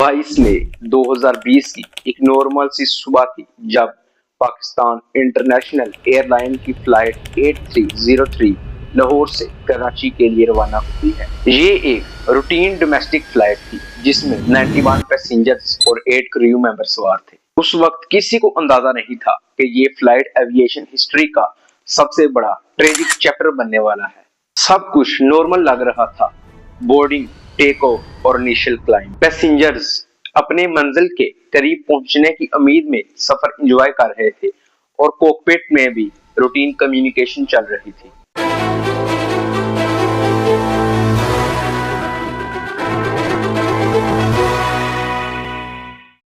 22 मई 2020 की एक नॉर्मल सी सुबह थी जब पाकिस्तान इंटरनेशनल एयरलाइन की फ्लाइट 8303 लाहौर से कराची के लिए रवाना होती है। ये एक रूटीन डोमेस्टिक फ्लाइट थी जिसमें 91 पैसेंजर्स और 8 क्रू मेंबर सवार थे। उस वक्त किसी को अंदाजा नहीं था कि ये फ्लाइट एविएशन हिस्ट्री का सबसे बड़ा ट्रेजिक चैप्टर बनने वाला है। सब कुछ नॉर्मल लग रहा था। बोर्डिंग, टेक ऑफ और इनिशियल क्लाइंब। पैसेंजर्स अपने मंजिल के करीब पहुंचने की उम्मीद में सफर एंजॉय कर रहे थे और कॉकपिट में भी रूटीन कम्युनिकेशन चल रही थी।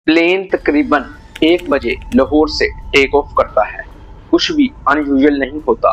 प्लेन तकरीबन 1 बजे लाहौर से टेक ऑफ करता है। कुछ भी अनयूजुअल नहीं होता।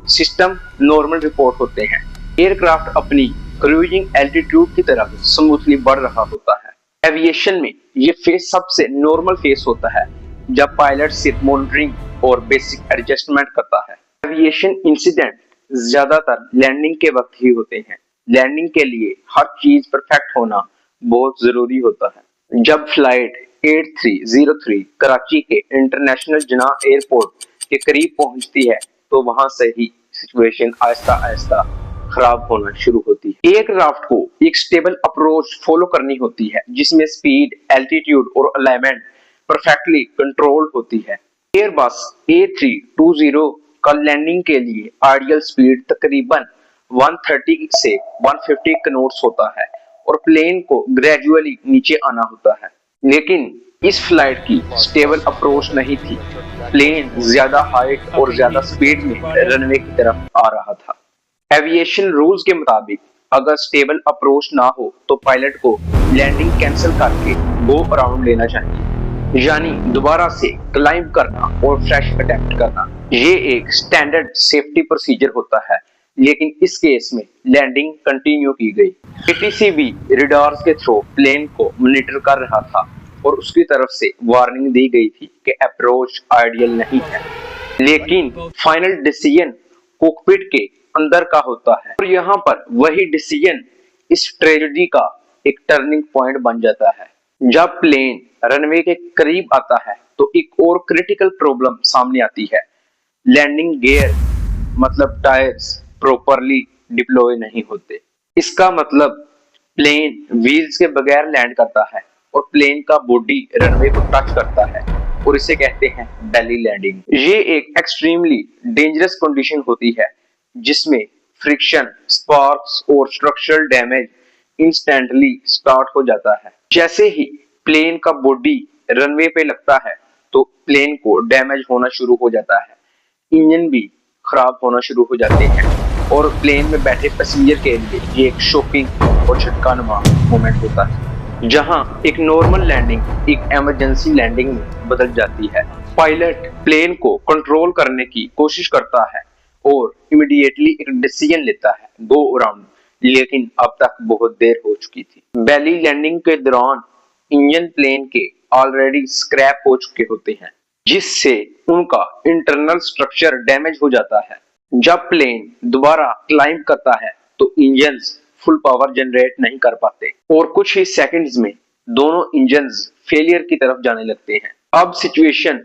सिस्टम नॉर्मल रिपोर्ट होते हैं। एयरक्राफ्ट अपनी क्रूजिंग एल्टीट्यूड की तरफ स्मूथली बढ़ रहा होता है। एविएशन में ये फेस सबसे नॉर्मल फेस होता है जब पायलट सिर्फ मॉनिटरिंग और बेसिक एडजस्टमेंट करता है। एविएशन इंसिडेंट ज्यादातर लैंडिंग के वक्त ही होते हैं। लैंडिंग के लिए हर चीज परफेक्ट होना बहुत जरूरी होता है। जब फ्लाइट 8303 कराची के इंटरनेशनल जनाह एयरपोर्ट के करीब पहुंचती है तो वहां से ही सिचुएशन आहिस्ता आहिस्ता खराब होना शुरू होती है। एयरक्राफ्ट को एक स्टेबल अप्रोच फॉलो करनी होती है जिसमें स्पीड, एल्टीट्यूड और अलाइनमेंट परफेक्टली कंट्रोल होती है। एयरबस A320 का लैंडिंग के लिए आइडियल स्पीड तकरीबन 130 से 150 नॉट्स होता है और प्लेन को ग्रेजुअली नीचे आना होता है। लेकिन इस फ्लाइट की स्टेबल अप्रोच नहीं थी। प्लेन ज्यादा हाइट और ज्यादा स्पीड में रनवे की तरफ आ रहा था। एविएशन रूल्स के मुताबिक अगर स्टेबल अप्रोच ना हो तो पायलट को लैंडिंग कैंसिल करके गो अराउंड लेना चाहिए, यानी दोबारा से क्लाइंब करना और फ्रेश अटेम्प्ट करना। ये एक स्टैंडर्ड सेफ्टी प्रोसीजर होता है, लेकिन इस केस में लैंडिंग कंटिन्यू की गई। ATC भी रडार्स के थ्रू प्लेन को मॉनिटर कर रहा था और उसकी तरफ से वार्निंग दी गई थी कि अप्रोच आइडियल नहीं है। लेकिन फाइनल डिसीजन कॉकपिट के अंदर का होता है और यहाँ पर वही डिसीजन इस ट्रेजेडी का एक टर्निंग पॉइंट बन जाता है। जब प्लेन रनवे के करीब आता है तो एक और क्रिटिकल प्रॉब्लम सामने आती है। लैंडिंग गियर मतलब टायर्स प्रॉपरली डिप्लॉय नहीं होते। इसका मतलब प्लेन व्हील्स के बगैर लैंड करता है और प्लेन का बॉडी रनवे को टच करता है और इसे कहते हैं बेली लैंडिंग। ये एक एक्सट्रीमली डेंजरस कंडीशन होती है जिसमें फ्रिक्शन, स्पार्क्स और स्ट्रक्चरल डैमेज इंस्टेंटली स्टार्ट हो जाता है। जैसे ही प्लेन का बॉडी रनवे पे लगता है तो प्लेन को डैमेज होना शुरू हो जाता है। इंजन भी खराब होना शुरू हो जाते हैं और प्लेन में बैठे पैसेंजर के लिए ये एक शॉकिंग और झटकानुमा मोमेंट होता है जहां एक नॉर्मल लैंडिंग एक इमरजेंसी लैंडिंग में बदल जाती है। पायलट प्लेन को कंट्रोल करने की कोशिश करता है और इमीडिएटली एक डिसीजन लेता है गो अराउंड, लेकिन अब तक बहुत देर हो चुकी थी। बेली लैंडिंग के दौरान इंजन प्लेन के ऑलरेडी स्क्रैप हो चुके होते हैं जिससे उनका इंटरनल स्ट्रक्चर डैमेज हो जाता है। जब प्लेन दोबारा क्लाइंब करता है तो इंजन्स फुल पावर जनरेट नहीं कर पाते और कुछ ही सेकंड्स में दोनों इंजन्स फेलियर की तरफ जाने लगते हैं। अब सिचुएशन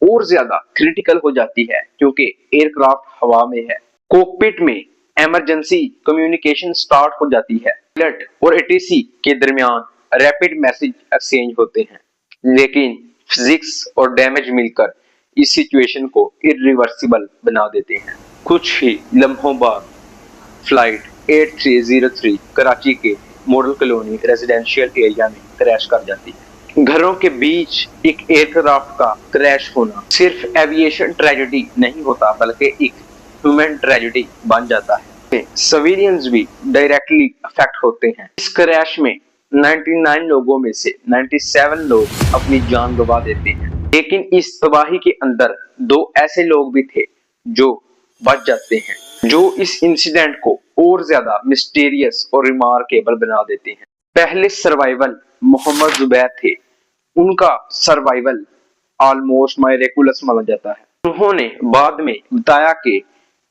और ज्यादा क्रिटिकल हो जाती है क्योंकि एयरक्राफ्ट हवा में है। कॉकपिट में इमरजेंसी कम्युनिकेशन स्टार्ट हो जाती है। पायलट और ATC के दरमियान रैपिड मैसेज एक्सचेंज होते हैं, लेकिन फिजिक्स और डैमेज मिलकर इस सिचुएशन को इरिवर्सिबल बना देते हैं। कुछ ही लम्हों बाद फ्लाइट 8303 कराची के मॉडल कॉलोनी रेजिडेंशियल एरिया में क्रैश कर जाती है। घरों के बीच एक एयरक्राफ्ट का क्रैश होना सिर्फ एविएशन ट्रेजेडी नहीं होता बल्कि एक ह्यूमन ट्रेजेडी बन जाता है। सिविलियंस भी डायरेक्टली अफेक्ट होते हैं। इस क्रैश में 99 लोगों में से 97 लोग अपनी जान गंवा देते हैं, लेकिन इस तबाही के अंदर 2 ऐसे लोग भी थे जो बच जाते हैं, जो इस इंसिडेंट को और ज्यादा मिस्टीरियस और रिमार्केबल बना देते हैं। पहले सर्वाइवल मोहम्मद जुबैर थे। उनका सर्वाइवल ऑलमोस्ट मायरेकुलस माना जाता है। उन्होंने बाद में बताया कि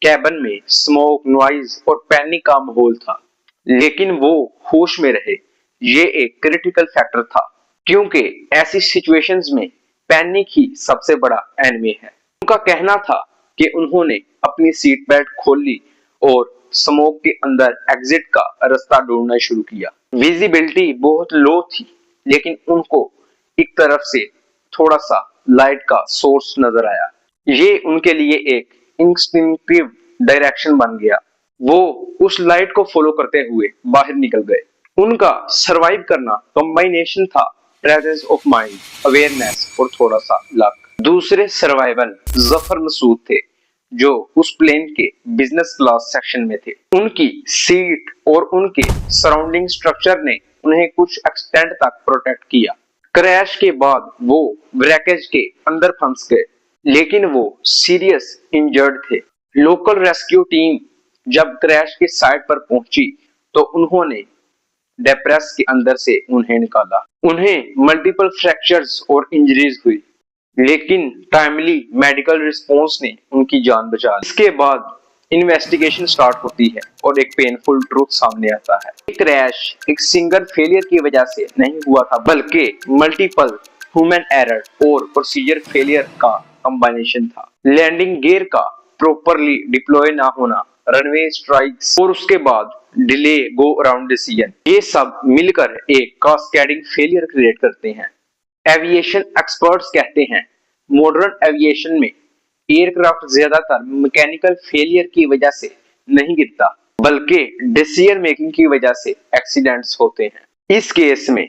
कैबिन में स्मोक, नॉइज और पैनिक का माहौल था, लेकिन वो होश में रहे। ये एक क्रिटिकल फैक्टर था क्योंकि ऐसी सिचुएशंस में पैनिक ही सबसे बड़ा एनिमी है। उनका कहना था कि उन्होंने अपनी सीट बेल्ट खोल ली और स्मोक के अंदर एग्जिट का रास्ता ढूंढना शुरू किया। विजिबिलिटी बहुत लो थी, लेकिन उनको एक तरफ से थोड़ा सा लाइट का सोर्स नजर आया। ये उनके लिए एक इंस्टिंक्टिव डायरेक्शन बन गया। वो उस लाइट को फॉलो करते हुए बाहर निकल गए। उनका सरवाइव करना कॉम्बिनेशन था प्रेजेंस ऑफ माइंड, अवेयरनेस और थोड़ा सा लक। दूसरे सर्वाइवल जफर मसूद थे, जो उस प्लेन के बिजनेस क्लास सेक्शन में थे। उनकी सीट और उनके सराउंडिंग स्ट्रक्चर ने उन्हें कुछ एक्सटेंट तक प्रोटेक्ट किया। क्रैश के बाद वो ब्रेकेज के अंदर फंस गए, लेकिन वो सीरियस इंजर्ड थे। लोकल रेस्क्यू टीम जब क्रैश के साइट पर पहुंची तो उन्होंने डेप्रेस के अंदर से उन्हें निकाला। उन्हें मल्टीपल फ्रैक्चर्स और इंजरीज हुई, लेकिन टाइमली मेडिकल रिस्पॉन्स ने उनकी जान बचा ली। इसके बाद इन्वेस्टिगेशन स्टार्ट होती है और एक पेनफुल ट्रूथ सामने आता है। एक क्रैश एक सिंगल फेलियर की वजह से नहीं हुआ था, बल्कि मल्टीपल ह्यूमन एरर और प्रोसीजर फेलियर का कॉम्बिनेशन था। लैंडिंग गियर का प्रॉपरली डिप्लॉय ना होना, रनवे स्ट्राइक्स और उसके बाद डिले गो अराउंड डिसीजन, ये सब मिलकर एक कास्केडिंग फेलियर क्रिएट करते हैं। एविएशन एक्सपर्ट्स कहते हैं मॉडर्न एविएशन में एयरक्राफ्ट ज्यादातर मैकेनिकल फेलियर की वजह से नहीं गिरता, बल्कि डिसीजन मेकिंग की वजह से एक्सीडेंट्स होते हैं। इस केस में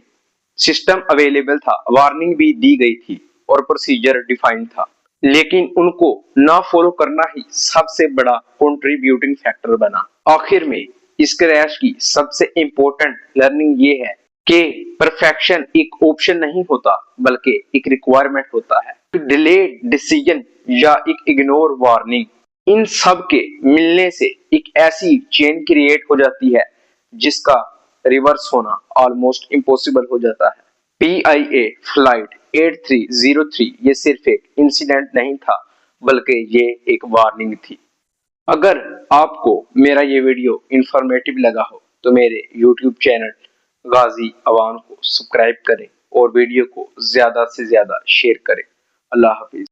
सिस्टम अवेलेबल था, वार्निंग भी दी गई थी और प्रोसीजर डिफाइंड था, लेकिन उनको ना फॉलो करना ही सबसे बड़ा कंट्रीब्यूटिंग फैक्टर बना। आखिर में इस क्रैश की सबसे इंपॉर्टेंट लर्निंग ये है कि परफेक्शन एक ऑप्शन नहीं होता, बल्कि एक रिक्वायरमेंट होता है। डिलेड डिसीजन या एक इग्नोर वार्निंग, इन सब के मिलने से एक ऐसी चेन क्रिएट हो जाती है जिसका रिवर्स होना ऑलमोस्ट इम्पॉसिबल हो जाता है। PIA फ्लाइट 8303 ये सिर्फ एक इंसिडेंट नहीं था, बल्कि ये एक वार्निंग थी। अगर आपको मेरा ये वीडियो इंफॉर्मेटिव लगा हो तो मेरे YouTube चैनल गाजी अवान को सब्सक्राइब करें और वीडियो को ज्यादा से ज्यादा शेयर करें। अल्लाह हाफिज।